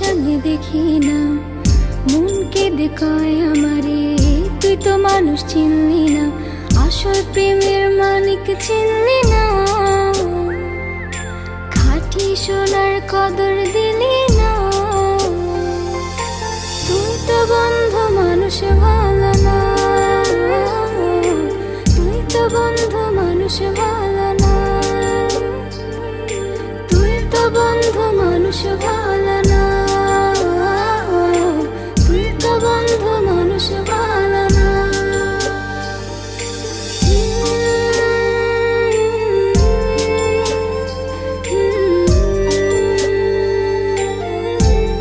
সামনে দেখি না, মন কেঁদে কয় আমারে তুই তো মানুষ চিনলি না, আসল প্রেমের মানিক চিনলি না। খাঁটি সোনার কদর দিলি